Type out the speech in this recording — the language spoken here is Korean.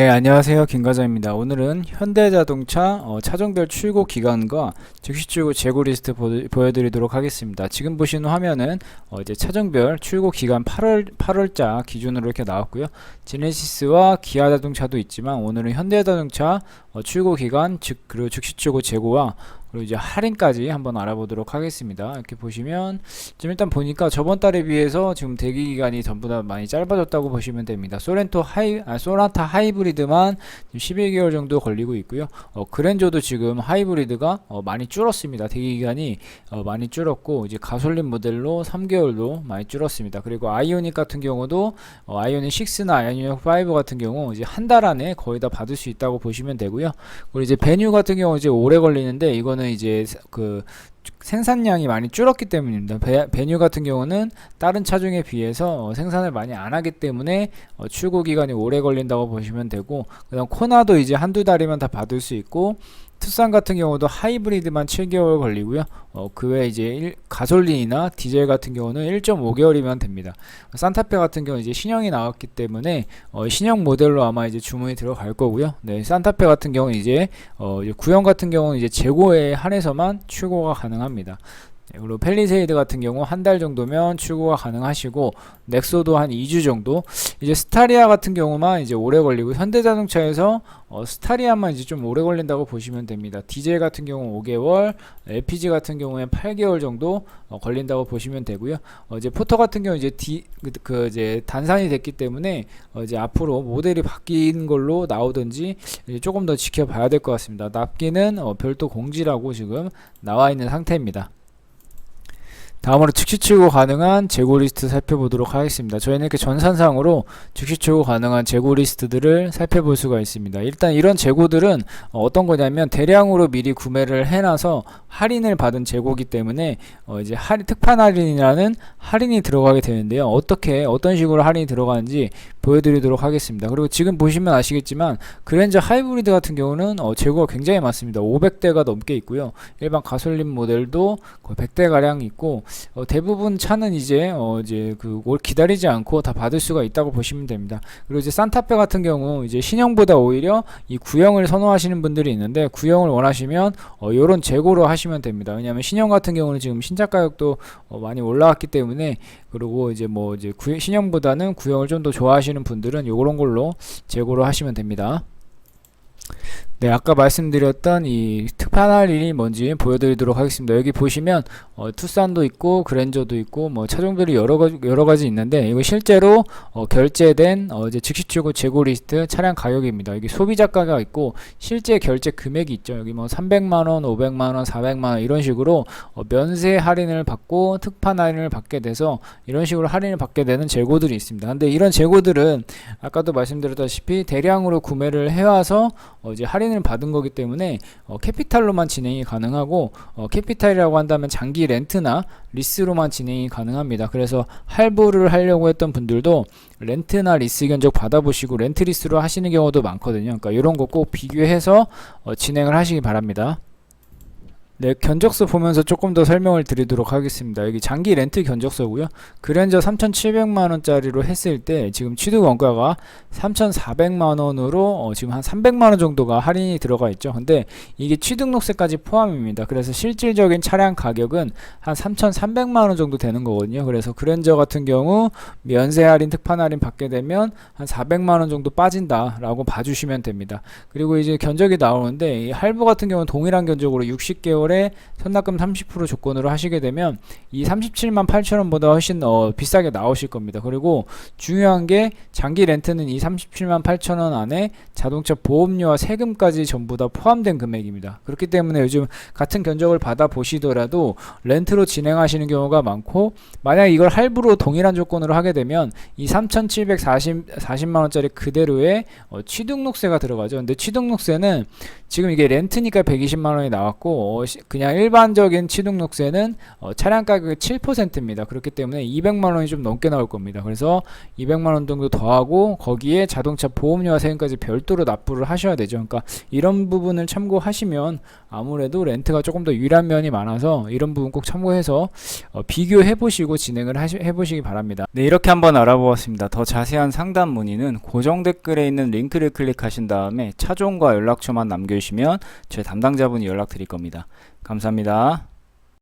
네, 안녕하세요. 김과장입니다. 오늘은 현대자동차 차종별 출고 기간과 즉시 출고 재고 리스트 보여드리도록 하겠습니다. 지금 보시는 화면은 이제 차종별 출고 기간 8월자 기준으로 이렇게 나왔고요. 제네시스와 기아자동차도 있지만 오늘은 현대자동차 출고 기간 그리고 즉시 출고 재고와 그리고 이제 할인까지 한번 알아보도록 하겠습니다. 이렇게 보시면 지금 일단 보니까 저번 달에 비해서 지금 대기 기간이 전부 다 많이 짧아졌다고 보시면 됩니다. 소나타 하이브리드만 11개월 정도 걸리고 있고요. 그랜저도 지금 하이브리드가 많이 줄었습니다. 대기 기간이 많이 줄었고 이제 가솔린 모델로 3개월도 많이 줄었습니다. 그리고 아이오닉 같은 경우도 아이오닉 6나 아이오닉 5 같은 경우 이제 한 달 안에 거의 다 받을 수 있다고 보시면 되고요. 그리고 이제 베뉴 같은 경우 이제 오래 걸리는데 이거는 이제 그 생산량이 많이 줄었기 때문입니다. 베뉴 같은 경우는 다른 차종에 비해서 생산을 많이 안 하기 때문에 출고 기간이 오래 걸린다고 보시면 되고, 그다음 코나도 이제 한두 달이면 다 받을 수 있고, 투싼 같은 경우도 하이브리드만 7개월 걸리고요. 그 외에 이제 가솔린이나 디젤 같은 경우는 1.5개월이면 됩니다. 산타페 같은 경우 이제 신형이 나왔기 때문에 신형 모델로 아마 이제 주문이 들어갈 거고요. 네, 산타페 같은 경우는 이제 구형 같은 경우는 이제 재고에 한해서만 출고가 가능합니다. 그리고 펠리세이드 같은 경우 한 달 정도면 출고가 가능하시고, 넥소도 한 2주 정도, 이제 스타리아 같은 경우만 이제 오래 걸리고, 현대자동차에서 스타리아만 이제 좀 오래 걸린다고 보시면 됩니다. 디젤 같은 경우 5개월, LPG 같은 경우에 8개월 정도 걸린다고 보시면 되고요. 이제 포터 같은 경우 이제 이제 단산이 됐기 때문에 이제 앞으로 모델이 바뀐 걸로 나오든지 이제 조금 더 지켜봐야 될 것 같습니다. 납기는 별도 공지라고 지금 나와 있는 상태입니다. 다음으로 즉시 출고 가능한 재고 리스트 살펴보도록 하겠습니다. 저희는 이렇게 전산상으로 즉시 출고 가능한 재고 리스트들을 살펴볼 수가 있습니다. 일단 이런 재고들은 어떤 거냐면 대량으로 미리 구매를 해놔서 할인을 받은 재고기 때문에 이제 특판 할인이라는 할인이 들어가게 되는데요. 어떤 식으로 할인이 들어가는지 보여드리도록 하겠습니다. 그리고 지금 보시면 아시겠지만 그랜저 하이브리드 같은 경우는 재고가 굉장히 많습니다. 500대가 넘게 있고요. 일반 가솔린 모델도 거의 100대 가량 있고, 대부분 차는 이제 그걸 기다리지 않고 다 받을 수가 있다고 보시면 됩니다. 그리고 이제 산타페 같은 경우 이제 신형보다 오히려 이 구형을 선호하시는 분들이 있는데, 구형을 원하시면 요런 재고로 하시면 됩니다. 왜냐하면 신형 같은 경우는 지금 신차 가격도 많이 올라왔기 때문에, 그리고 이제 신형보다는 구형을 좀 더 좋아하시는 분들은 요런 걸로 재고로 하시면 됩니다. 네, 아까 말씀드렸던 이 특판 할인이 뭔지 보여드리도록 하겠습니다. 여기 보시면 투싼도 있고 그랜저도 있고 뭐 차종들이 여러 가지 있는데, 이거 실제로 결제된 이제 즉시 출고 재고 리스트 차량 가격입니다. 여기 소비자가가 있고 실제 결제 금액이 있죠. 여기 뭐 300만 원, 500만 원, 400만 원 이런 식으로 면세 할인을 받고 특판 할인을 받게 돼서 이런 식으로 할인을 받게 되는 재고들이 있습니다. 근데 이런 재고들은 아까도 말씀드렸다시피 대량으로 구매를 해와서 이제 할인을 받은 거기 때문에 캐피탈로만 진행이 가능하고, 캐피탈이라고 한다면 장기 렌트나 리스로만 진행이 가능합니다. 그래서 할부를 하려고 했던 분들도 렌트나 리스 견적 받아보시고 렌트 리스로 하시는 경우도 많거든요. 그러니까 이런 거 꼭 비교해서 진행을 하시기 바랍니다. 네, 견적서 보면서 조금 더 설명을 드리도록 하겠습니다. 여기 장기 렌트 견적서고요. 그랜저 3,700만원짜리로 했을 때 지금 취득 원가가 3,400만원으로 지금 한 300만원 정도가 할인이 들어가 있죠. 근데 이게 취득록세까지 포함입니다. 그래서 실질적인 차량 가격은 한 3,300만원 정도 되는 거거든요. 그래서 그랜저 같은 경우 면세 할인, 특판 할인 받게 되면 한 400만원 정도 빠진다라고 봐주시면 됩니다. 그리고 이제 견적이 나오는데, 이 할부 같은 경우는 동일한 견적으로 60개월 선납금 30% 조건으로 하시게 되면 이 37만 8천원보다 훨씬 비싸게 나오실 겁니다. 그리고 중요한 게 장기 렌트는 이 37만 8천원 안에 자동차 보험료와 세금까지 전부 다 포함된 금액입니다. 그렇기 때문에 요즘 같은 견적을 받아 보시더라도 렌트로 진행하시는 경우가 많고, 만약 이걸 할부로 동일한 조건으로 하게 되면 이 3,740만원짜리 그대로의 취득록세가 들어가죠. 근데 취득록세는 지금 이게 렌트니까 120만원이 나왔고 그냥 일반적인 취등록세는 차량 가격의 7%입니다. 그렇기 때문에 200만 원이 좀 넘게 나올 겁니다. 그래서 200만 원 정도 더하고 거기에 자동차 보험료와 세금까지 별도로 납부를 하셔야 되죠. 그러니까 이런 부분을 참고하시면 아무래도 렌트가 조금 더 유리한 면이 많아서 이런 부분 꼭 참고해서 비교해 보시고 진행을 해보시기 바랍니다. 네, 이렇게 한번 알아보았습니다. 더 자세한 상담 문의는 고정 댓글에 있는 링크를 클릭하신 다음에 차종과 연락처만 남겨주시면 제 담당자분이 연락드릴 겁니다. 감사합니다.